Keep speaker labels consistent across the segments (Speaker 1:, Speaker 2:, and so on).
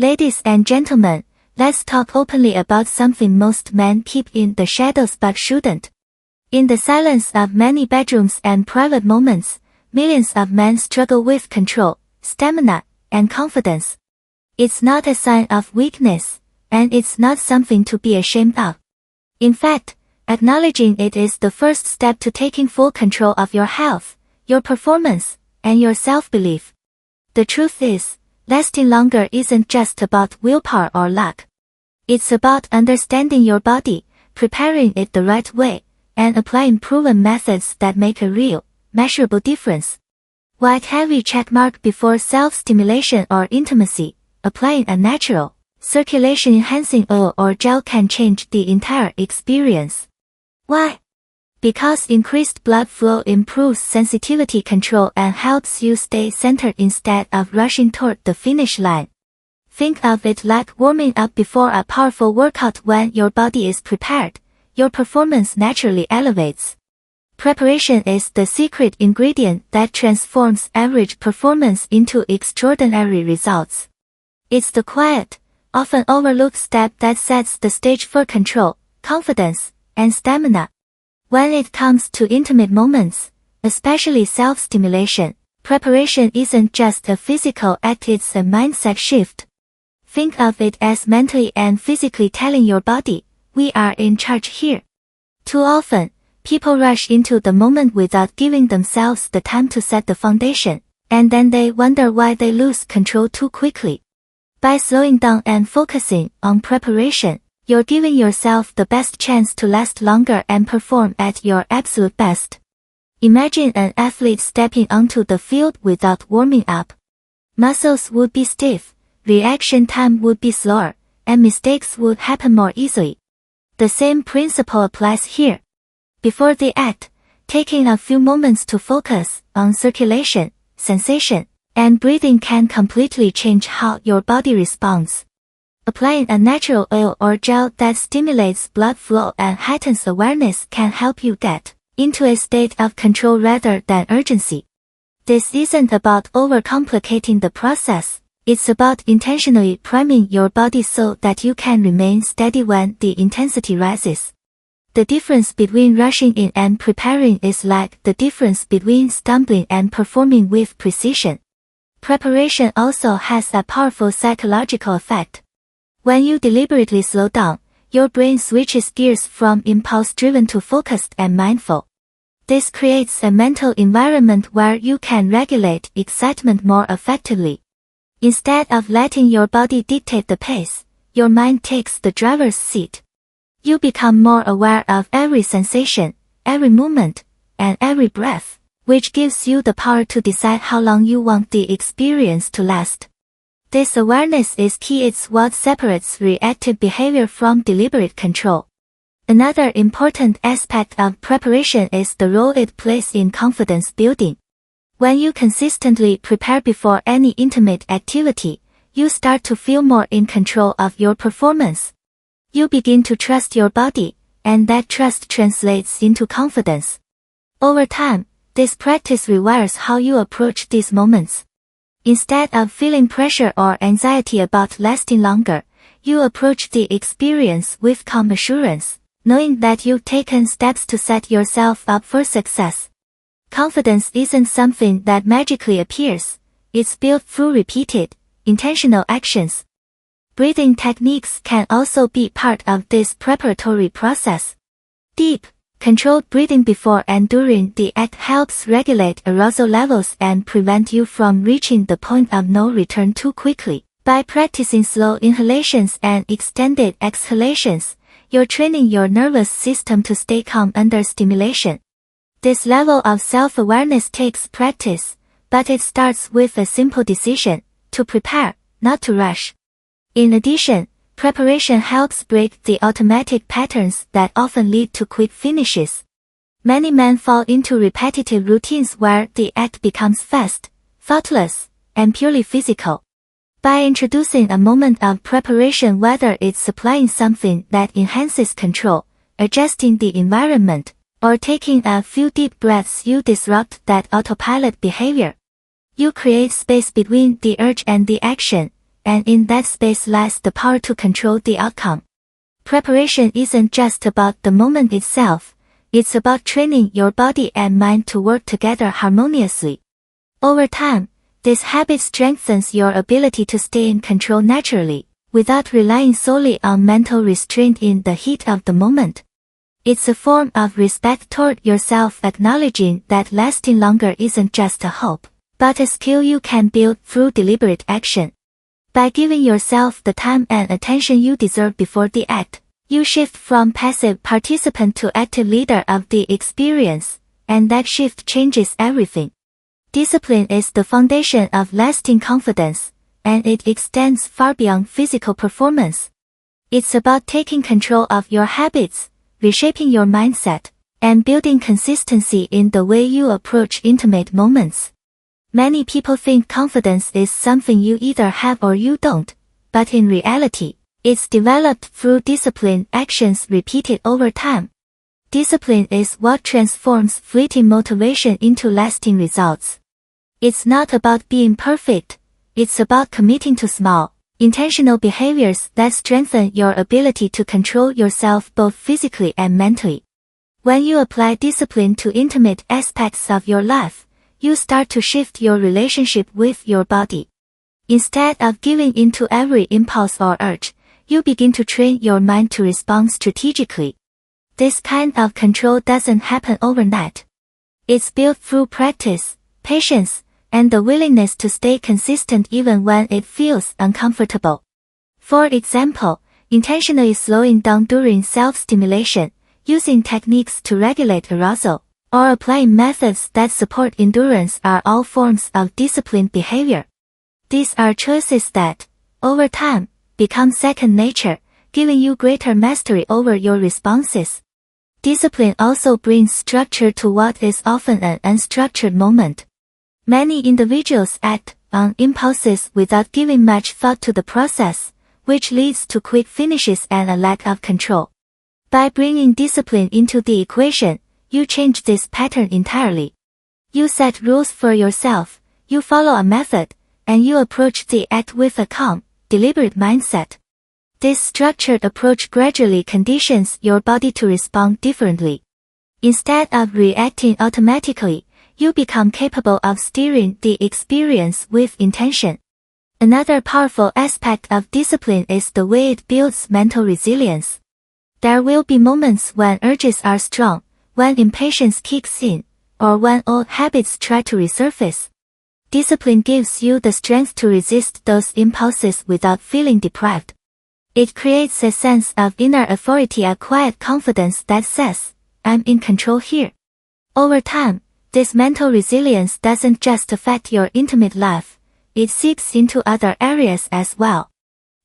Speaker 1: Ladies and gentlemen, let's talk openly about something most men keep in the shadows but shouldn't. In the silence of many bedrooms and private moments, millions of men struggle with control, stamina, and confidence. It's not a sign of weakness, and it's not something to be ashamed of. In fact, acknowledging it is the first step to taking full control of your health, your performance, and your self-belief. The truth is, lasting longer isn't just about willpower or luck. It's about understanding your body, preparing it the right way, and applying proven methods that make a real, measurable difference. White heavy checkmark before self-stimulation or intimacy, applying a natural, circulation-enhancing oil or gel can change the entire experience. Why? Because increased blood flow improves sensitivity control and helps you stay centered instead of rushing toward the finish line. Think of it like warming up before a powerful workout. When your body is prepared, your performance naturally elevates. Preparation is the secret ingredient that transforms average performance into extraordinary results. It's the quiet, often overlooked step that sets the stage for control, confidence, and stamina. When it comes to intimate moments, especially self-stimulation, preparation isn't just a physical act, it's a mindset shift. Think of it as mentally and physically telling your body, we are in charge here. Too often, people rush into the moment without giving themselves the time to set the foundation, and then they wonder why they lose control too quickly. By slowing down and focusing on preparation, you're giving yourself the best chance to last longer and perform at your absolute best. Imagine an athlete stepping onto the field without warming up. Muscles would be stiff, reaction time would be slower, and mistakes would happen more easily. The same principle applies here. Before the act, taking a few moments to focus on circulation, sensation, and breathing can completely change how your body responds. Applying a natural oil or gel that stimulates blood flow and heightens awareness can help you get into a state of control rather than urgency. This isn't about overcomplicating the process, it's about intentionally priming your body so that you can remain steady when the intensity rises. The difference between rushing in and preparing is like the difference between stumbling and performing with precision. Preparation also has a powerful psychological effect. When you deliberately slow down, your brain switches gears from impulse-driven to focused and mindful. This creates a mental environment where you can regulate excitement more effectively. Instead of letting your body dictate the pace, your mind takes the driver's seat. You become more aware of every sensation, every movement, and every breath, which gives you the power to decide how long you want the experience to last. This awareness is key. It's what separates reactive behavior from deliberate control. Another important aspect of preparation is the role it plays in confidence building. When you consistently prepare before any intimate activity, you start to feel more in control of your performance. You begin to trust your body, and that trust translates into confidence. Over time, this practice rewires how you approach these moments. Instead of feeling pressure or anxiety about lasting longer, you approach the experience with calm assurance, knowing that you've taken steps to set yourself up for success. Confidence isn't something that magically appears, it's built through repeated, intentional actions. Breathing techniques can also be part of this preparatory process. Deep, controlled breathing before and during the act helps regulate arousal levels and prevent you from reaching the point of no return too quickly. By practicing slow inhalations and extended exhalations, you're training your nervous system to stay calm under stimulation. This level of self-awareness takes practice, but it starts with a simple decision, to prepare, not to rush. In addition, preparation helps break the automatic patterns that often lead to quick finishes. Many men fall into repetitive routines where the act becomes fast, thoughtless, and purely physical. By introducing a moment of preparation, whether it's applying something that enhances control, adjusting the environment, or taking a few deep breaths, you disrupt that autopilot behavior. You create space between the urge and the action, and in that space lies the power to control the outcome. Preparation isn't just about the moment itself, it's about training your body and mind to work together harmoniously. Over time, this habit strengthens your ability to stay in control naturally, without relying solely on mental restraint in the heat of the moment. It's a form of respect toward yourself, acknowledging that lasting longer isn't just a hope, but a skill you can build through deliberate action. By giving yourself the time and attention you deserve before the act, you shift from passive participant to active leader of the experience, and that shift changes everything. Discipline is the foundation of lasting confidence, and it extends far beyond physical performance. It's about taking control of your habits, reshaping your mindset, and building consistency in the way you approach intimate moments. Many people think confidence is something you either have or you don't, but in reality, it's developed through disciplined actions repeated over time. Discipline is what transforms fleeting motivation into lasting results. It's not about being perfect, it's about committing to small, intentional behaviors that strengthen your ability to control yourself both physically and mentally. When you apply discipline to intimate aspects of your life, you start to shift your relationship with your body. Instead of giving in to every impulse or urge, you begin to train your mind to respond strategically. This kind of control doesn't happen overnight. It's built through practice, patience, and the willingness to stay consistent even when it feels uncomfortable. For example, intentionally slowing down during self-stimulation, using techniques to regulate arousal, or applying methods that support endurance are all forms of disciplined behavior. These are choices that, over time, become second nature, giving you greater mastery over your responses. Discipline also brings structure to what is often an unstructured moment. Many individuals act on impulses without giving much thought to the process, which leads to quick finishes and a lack of control. By bringing discipline into the equation, you change this pattern entirely. You set rules for yourself, you follow a method, and you approach the act with a calm, deliberate mindset. This structured approach gradually conditions your body to respond differently. Instead of reacting automatically, you become capable of steering the experience with intention. Another powerful aspect of discipline is the way it builds mental resilience. There will be moments when urges are strong, when impatience kicks in, or when old habits try to resurface. Discipline gives you the strength to resist those impulses without feeling deprived. It creates a sense of inner authority, a quiet confidence that says, "I'm in control here." Over time, this mental resilience doesn't just affect your intimate life, it seeps into other areas as well.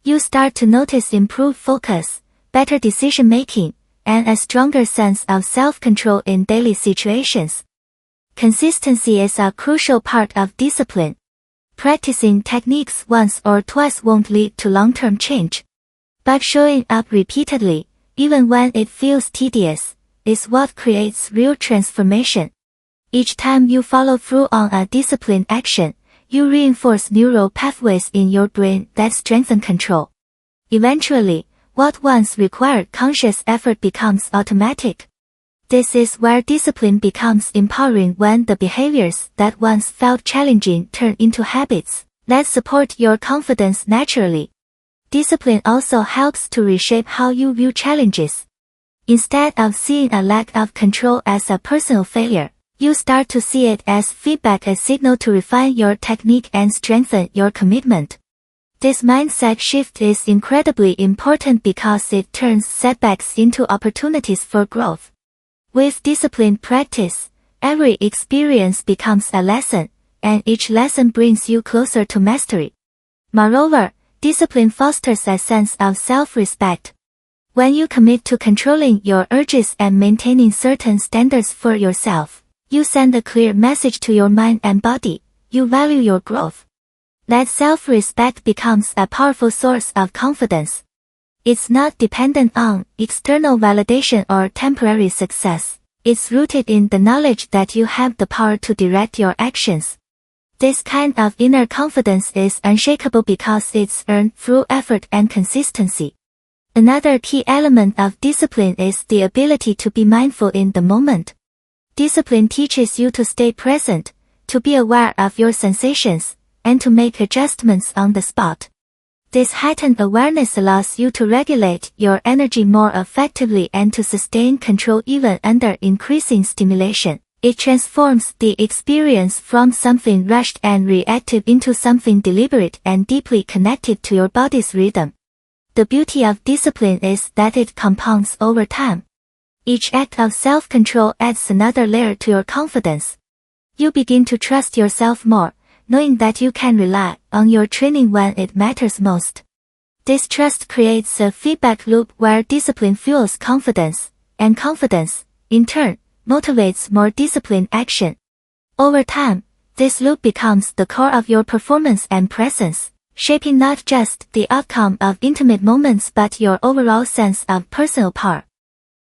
Speaker 1: You start to notice improved focus, better decision-making, and a stronger sense of self-control in daily situations. Consistency is a crucial part of discipline. Practicing techniques once or twice won't lead to long-term change. But showing up repeatedly, even when it feels tedious, is what creates real transformation. Each time you follow through on a disciplined action, you reinforce neural pathways in your brain that strengthen control. Eventually, what once required conscious effort becomes automatic. This is where discipline becomes empowering, when the behaviors that once felt challenging turn into habits that support your confidence naturally. Discipline also helps to reshape how you view challenges. Instead of seeing a lack of control as a personal failure, you start to see it as feedback, a signal to refine your technique and strengthen your commitment. This mindset shift is incredibly important because it turns setbacks into opportunities for growth. With disciplined practice, every experience becomes a lesson, and each lesson brings you closer to mastery. Moreover, discipline fosters a sense of self-respect. When you commit to controlling your urges and maintaining certain standards for yourself, you send a clear message to your mind and body: you value your growth. That self-respect becomes a powerful source of confidence. It's not dependent on external validation or temporary success. It's rooted in the knowledge that you have the power to direct your actions. This kind of inner confidence is unshakable because it's earned through effort and consistency. Another key element of discipline is the ability to be mindful in the moment. Discipline teaches you to stay present, to be aware of your sensations, and to make adjustments on the spot. This heightened awareness allows you to regulate your energy more effectively and to sustain control even under increasing stimulation. It transforms the experience from something rushed and reactive into something deliberate and deeply connected to your body's rhythm. The beauty of discipline is that it compounds over time. Each act of self-control adds another layer to your confidence. You begin to trust yourself more, knowing that you can rely on your training when it matters most. This trust creates a feedback loop where discipline fuels confidence, and confidence, in turn, motivates more disciplined action. Over time, this loop becomes the core of your performance and presence, shaping not just the outcome of intimate moments but your overall sense of personal power.